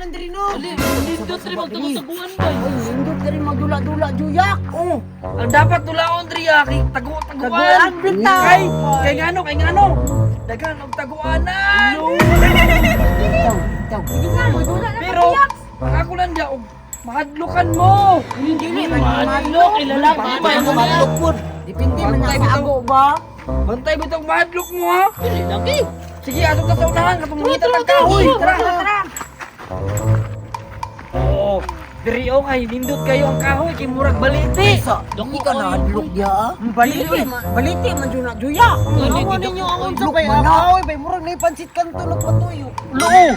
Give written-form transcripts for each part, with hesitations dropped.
taguanan diri no. Ali, nindot rin magtataguan ba? Ay, nindot diri magdula-dula juyak. Oh. Ang dapat tulaon driya kay taguan. Taguan, bitaw. Kay ngano. Dagan og taguanan. Taw. Hindi nga magdula na. Pero ang ako lang diya og mahadlukan mo. Dili Madlok, ilalaki ba yung mga? Madlok. Depende man Bantay sa bitaw. ako ba. Bantay bitong mahadlok mo ha. Dili lagi. Sige, atong ka sa unahan katong mangita ng kahoy. Tara. Oo. Diri o kay nindot kayo ang kahoy kay murag baliti. Sa, hindi ka na hadlok diya. Baliti man jud na juyak. Ano ninyo ang unsa Hadlok man na. Oy, bay murag nay pansit kanto nagpatuyo. Loo.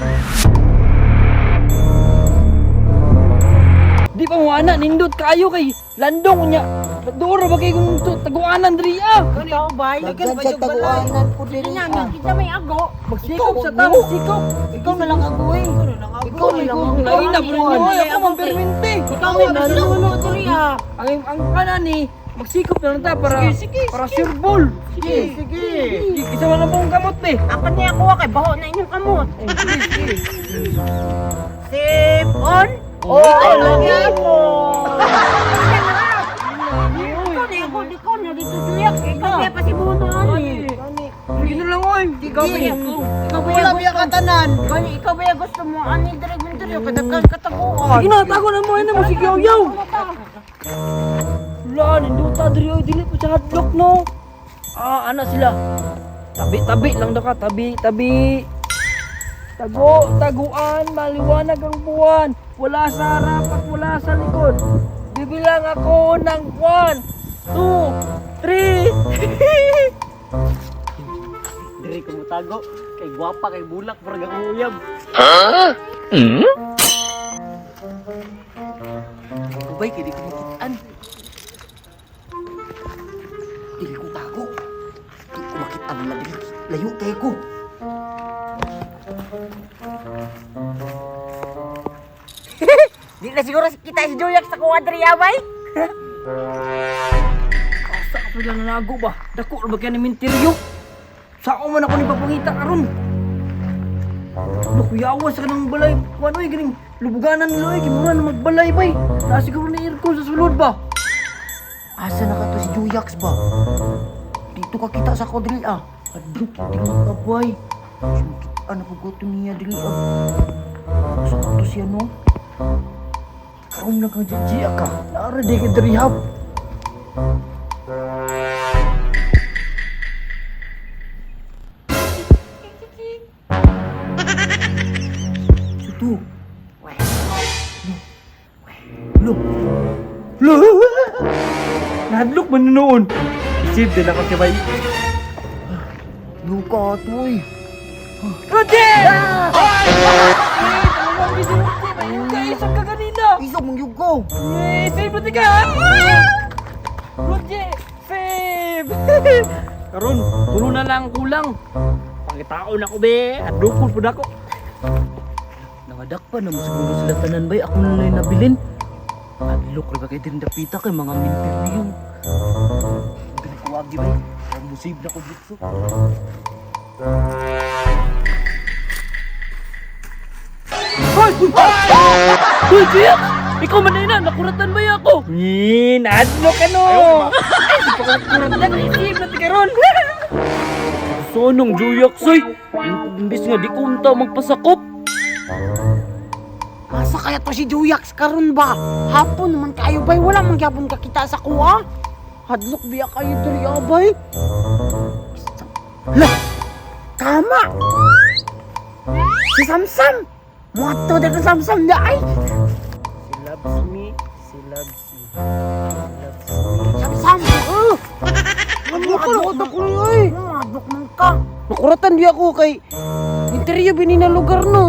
Di pa mo ana nindot kayo kay landong niya. Duro ba kay kung taguanan diri ah. Ikaw bay, dagan sa taguanan ko diri. Kita may ago. Magsikop sa tao, sikop. Ikaw na lang ako eh. Ikaw na lang ako. Lain na bro mo, ako man permente. Ikaw may naluno diri ah. Ang kanan ni magsikop na lang ta para para sure ball. Sige. Isa man na pong kamot be. Apan niya ako kay baho na inyong kamot. Sip on. Oh, Lagi ako. Ikaw na dito tuyak. Ikaw kaya pa si Buno ani. Sige na lang oy. Ikaw ba yan? Ikaw ba wala yan? biya katanan. Ikaw ba yan gusto mo ani direk mo diri kadagkan kataguan. Sige na, tago na mo na mo sige yaw. Wala, ninduta diri oy dili po sa hadlok no. Ah, ana sila. Tabi lang daw ka, tabi. Taguan, maliwanag ang buwan. Wala sa harap at wala sa likod. Bibilang ako ng 1, 2, 3. Diri ko mutago. Kay gwapa kay bulak murag ang uyab. Ubay kay di ko makitaan. Dili ko tago. Di ko makitaan na dili. Layo kay ko. Di na siguro kita si Joyak sa kuwadriya bay. Asa ka pala nanago ba? Dako ba kaya ni minteryo? Saan man ako ni papangita karon? Nakuyawa sa kanang balay. Ano eh, ganing lubuganan nila eh. Kimura na magbalay ba eh. Nasiguro ni Irko sa sulod ba? Asa na ka to si Joyax ba? Dito ka kita sa kodriya. Adlok tingnan ka bay. Ano po ko to niya dili ah. Sa ka to siya no? Karon lang kang jijiya ka. Nara di ka darihap. Suto. Lo! Nahadlok man noon. Isip din ako si Bay. Luka to eh. Roger! Ay! Tawag ni si Roger. Mayroon ka isang ka kanina. Isa mong yugo. Save mo ka! Roger! Save! Karon, tulo na lang kulang. Pangitaon ako be. At dukol po na ako. Nangadak pa na siguro sila tanan bay. Ako na lang nabilin. Adlok rin ba kayo din dapita kay mga minteryo. Dili ko wagi bay. Ang musib na ko dito. Hoy! Hoy, Jia! Ikaw man na nakuratan ba ako? Nadlok ka no! Ay, di pa ko nakuratan. Isip na tikaron. Sonong Juyok, soy. Imbis nga di kunta magpasakop. Asa kaya to si Juyax karon ba? Hapon naman kayo bay wala man gyapon ka kita sa kuha. Hadlok biya kayo diri abay. Lah. Tama. Si Samsam. Moto de Samsam da ay. She loves me. She loves you. Samsam. Hadlok ko ay. Hadlok man ka. Nakuratan di ako kay interyo bini na lugar no.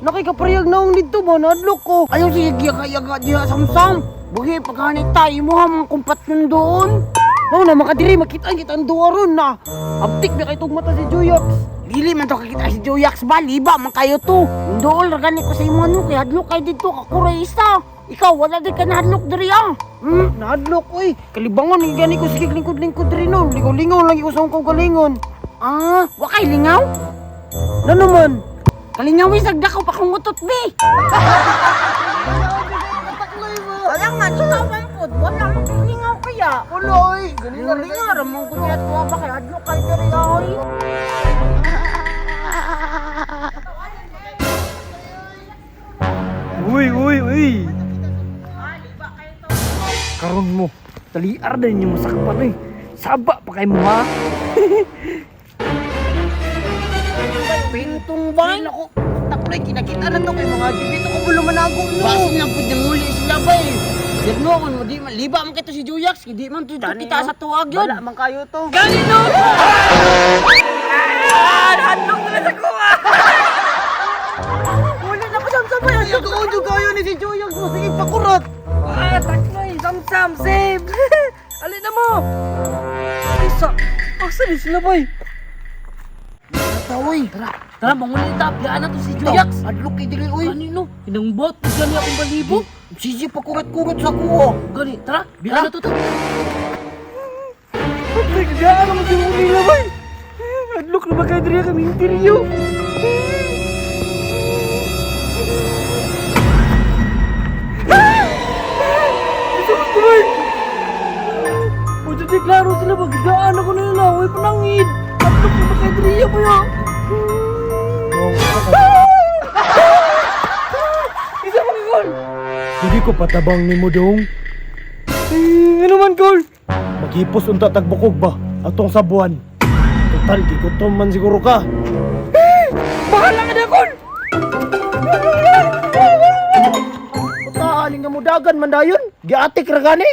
Nakikapariyag na akong dito ba? Nadlok ko. Ayaw siya giyaga diya Samsam. Buhi paghanit tayo mo ha mga kumpat nun doon. No na makadiri makita kita ang duwa ron na. Abtik na kay tugmata si Joyax. Dili man to kakita si Joyax ba? Liba man kayo to. Dool ragani ko sa imo ano kay hadlok kay dito kakuray isa. Ikaw wala di ka nahadlok diri ah. Nadlok oy. Kalibangon ni gani ko sige lingkod-lingkod diri no. Lingaw-lingaw lagi ko sa akong galingon. Ah, wa kay lingaw? Na naman. Kalingawi sagdako pa kong utot be. Wala nga, ikaw ang pod. Wala mo kalingaw kaya. Uloy! Ganun Nga, ramong ko niya tuwa ba kaya hadlo kay diri ay. Uy. Karon mo, taliar na ninyo masakpan eh. Saba pa kay mo ha. Pintong bay. Ako, takulay, kinakita na to kay mga dibito ko bulo manago no. Basin lang po ng muli sila ba eh. Dirno kon mo di man liba man kito si Juyax, di man to kita sa tuwag yun. Wala man kayo to. Ganito! Hadlok na sa kuha! Wala na pa samsam yan. Nag-audio kayo ni si Joyang. Sige, pakurot. Takloy! Sam-sam! Save! Alin na mo! Isa! Asa din sila boy? Tawoy. Tara, mangulita! Biyaan na to si Juyax! Adlok kay dili oy. Kanino? Inangbot! Gani akong balibo! Sisi pakurot-kurot sa kuha. Gani! Tara! Biyaan na to to! Nagdaan ako sa mga nila boy. Hadlok na ba kayo diri kami interior? O di klaro sila magdaan ako nila. Uy panangid. Hadlok na ba kayo diri ko ya? Isa pa kol. Hindi ko patabang ni mo dong. Ano man kol? Magipos unta tagbukog ba? Atong sabuan. Total, gigutom man siguro ka. Bahala ka na kol. Puta, aling nga mo dagan man dayon. Giatik ra gani.